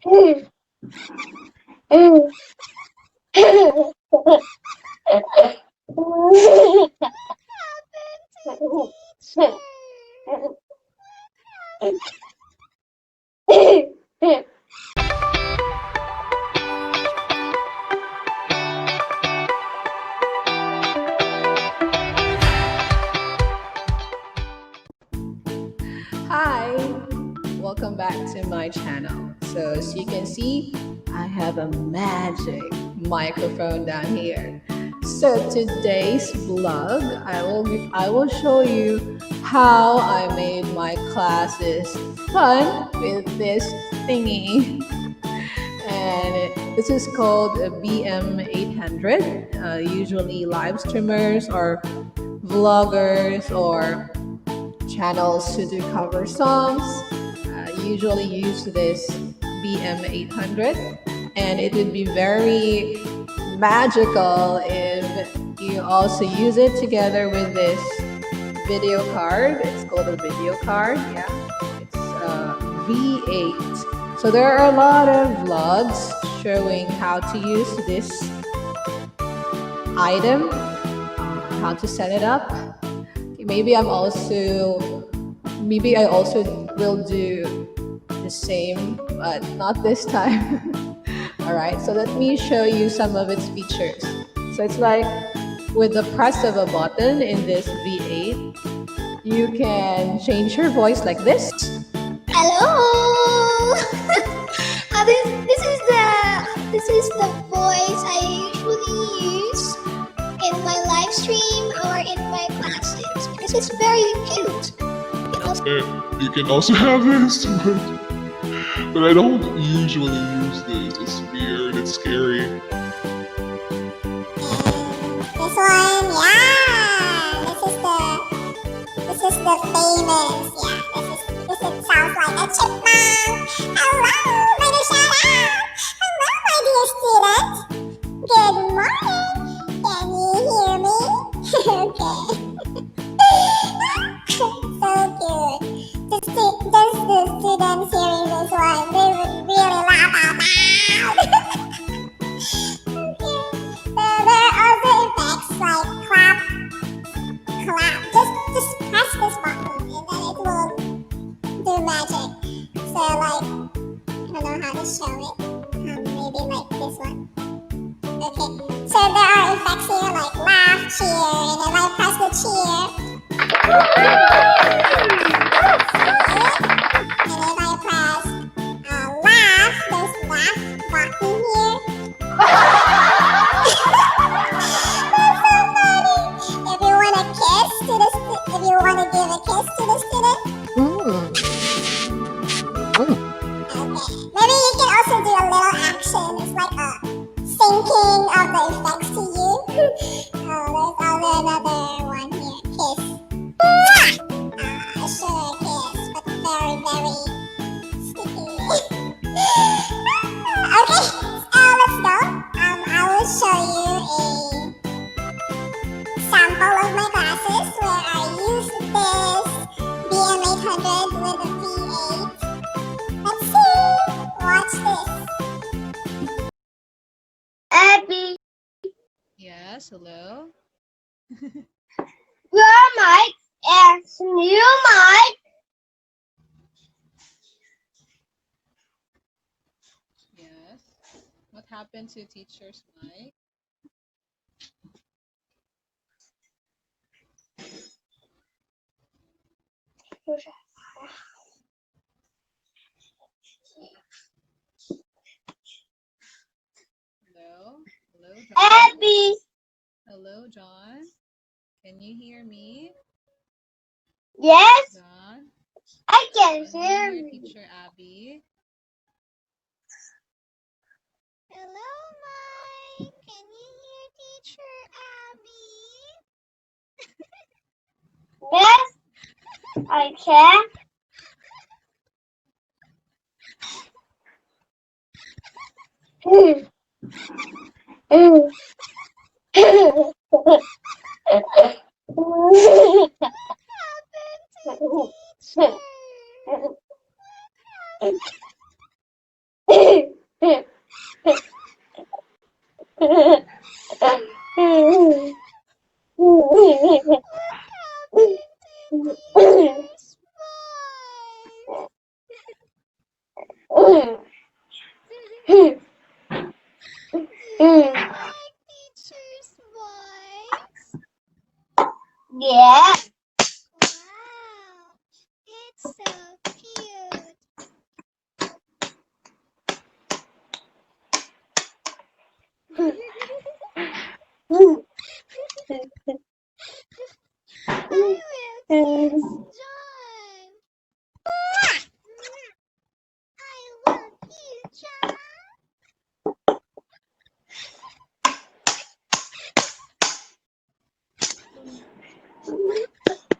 Hi, welcome back to my channel. So as you can see, I have a magic microphone down here. So today's vlog, I will show you how I made my classes fun with this thingy. And this is called a BM800. Usually live streamers or vloggers or channels to do cover songs usually use this BM800, and it would be very magical if you also use it together with this video card. It's called a video card. Yeah, it's V8. So there are a lot of vlogs showing how to use this item, how to set it up. Maybe I also will do the same, but not this time. All right, so let me show you some of its features. So it's like with the press of a button in this V8, you can change your voice like this. Hello. This is the voice I usually use in my live stream or in my classes because it's very cute. You can also have this, but I don't usually use this. It's weird, it's scary. And this one, yeah, this is the famous, yeah, this sounds like a chipmunk. Hello, my dear shout-out. Hello, my dear student. Good morning. Can you hear me? Okay. So cute. Just the students hearing this one, they would really laugh out loud. Okay. So there are also effects like clap. Just press this button and then it will do magic. So like, I don't know how to show it. Maybe like this one. Okay. So there are effects here like laugh, cheer, and if I press the cheer. And if I press laugh, there's laugh button here. That's so funny. If you want a kiss to the if you want to give a kiss to the student. Okay. Maybe you can also do a little action. It's like a syncing of the effects to you. There's also another one here. Kiss. Sure, kiss, but very, very sticky. Okay, let's go. I will show you a sample of my classes where I use this BM800 with a V8. Let's see. Watch this. Abby. Yes, hello. Your mic is new mic. Yes. What happened to teacher's mic? Hello? Hello, John? Abby. Hello, John? Can you hear me? Yes, John? I can Can hear you hear you. teacher Abby? Hello, Mike. Can you hear teacher Abby? Yes, I can. What happened to teacher? Yeah. Wow, it's so cute. I will kiss John. I love you, John.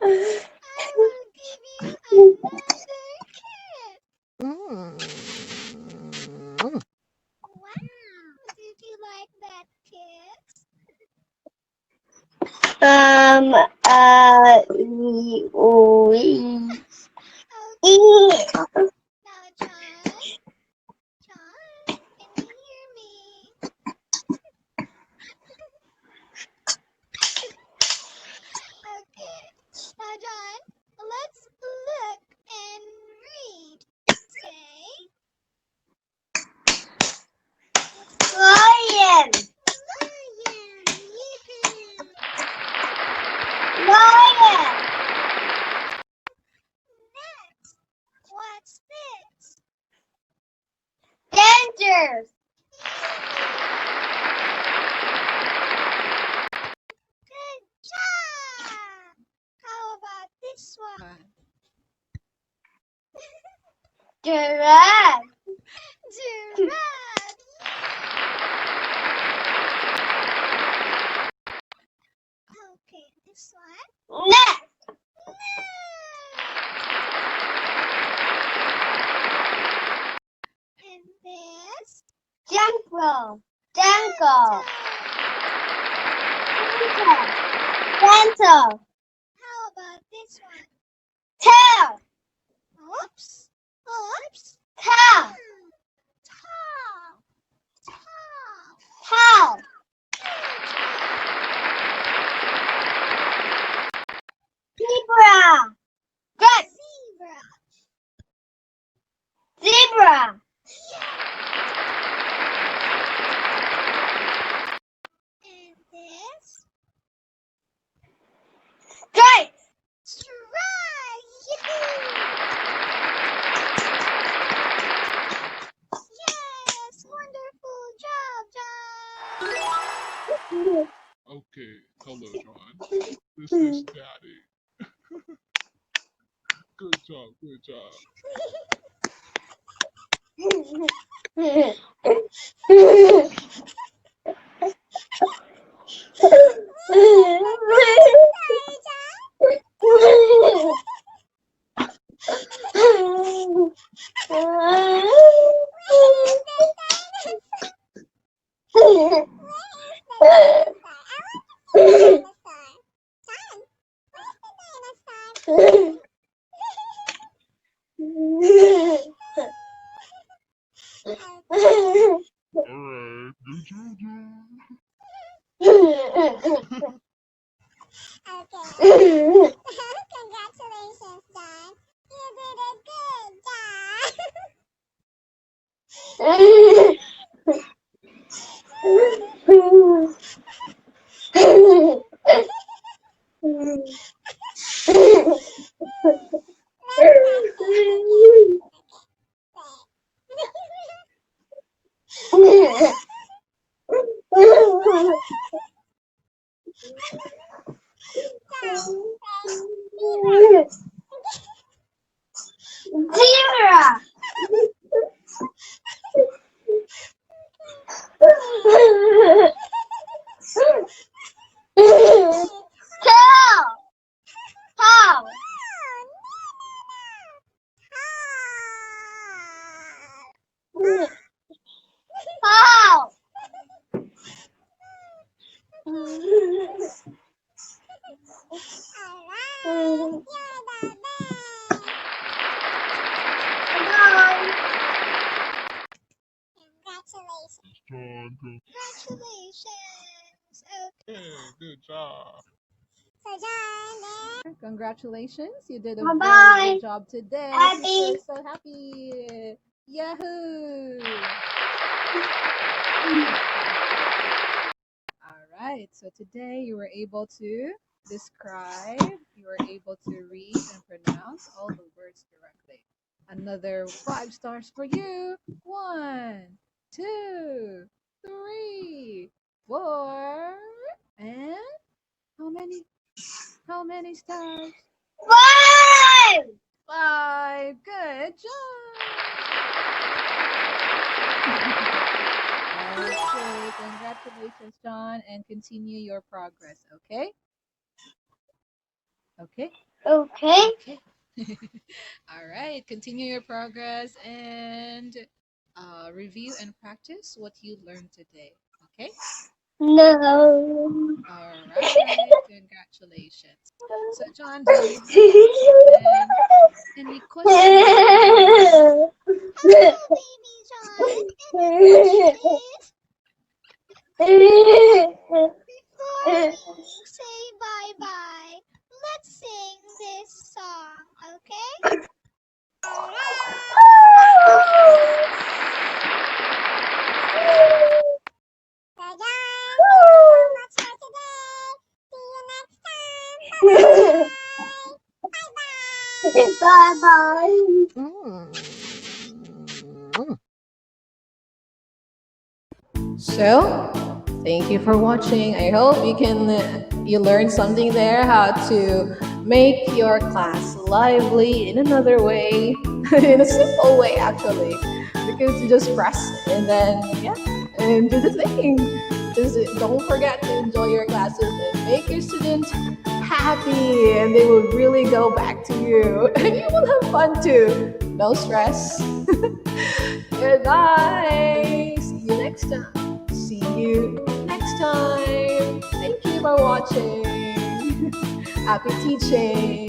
I will give you another kiss. Wow, did you like that kiss? Okay. Now, John, can you hear me? Okay. Now, John, let's look and read. Okay. Lion. Lion. Yoo-hoo. Lion. Next, what's this? Danger. Good job. How about this one? Giraffe. Giraffe. Okay, this one. Next. And this? Jungle. Jungle. Dental. How about this one? Tail. Oops. Oops. Tail. Tall. Tall. Tall. Zebra. Good. Zebra. Zebra. And this? Stripe. Stripe. Yes, wonderful job, John. Okay, hello, John. This is Daddy. Good job, good job. Alright, good job, John. Okay. Congratulations, John. You did a good job. Zebra. Cow. Cow. Cow. Alright, you're the best. Congratulations. John, Congratulations. Okay. hey, good job. So John, Congratulations, you did a bye-bye. very good job today. Abby. So happy. Yahoo! All right, so today you were able to describe, you were able to read and pronounce all the words correctly. Another 5 stars for you. 1, 2, 3, 4, and how many? How many stars? Five! 5. Good job. Okay, congratulations, John, and continue your progress. Okay. Okay. Okay. Okay. All right. Continue your progress and review and practice what you learned today. Okay. No. All right. Congratulations. So, John, do you have any questions? Hello, baby John. Any questions? Before we say bye-bye, let's sing this song, okay? So John, thank you so much for today. See you next time. Bye-bye. Bye-bye. So, thank you for watching. I hope you learned something there, how to make your class lively in another way, in a simple way actually, because you just press and then yeah, and do the thing. Just don't forget to enjoy your classes and make your students happy, and they will really go back to you, and you will have fun too. No stress. Goodbye. See you next time. See you next time. Thank you for watching. Happy teaching.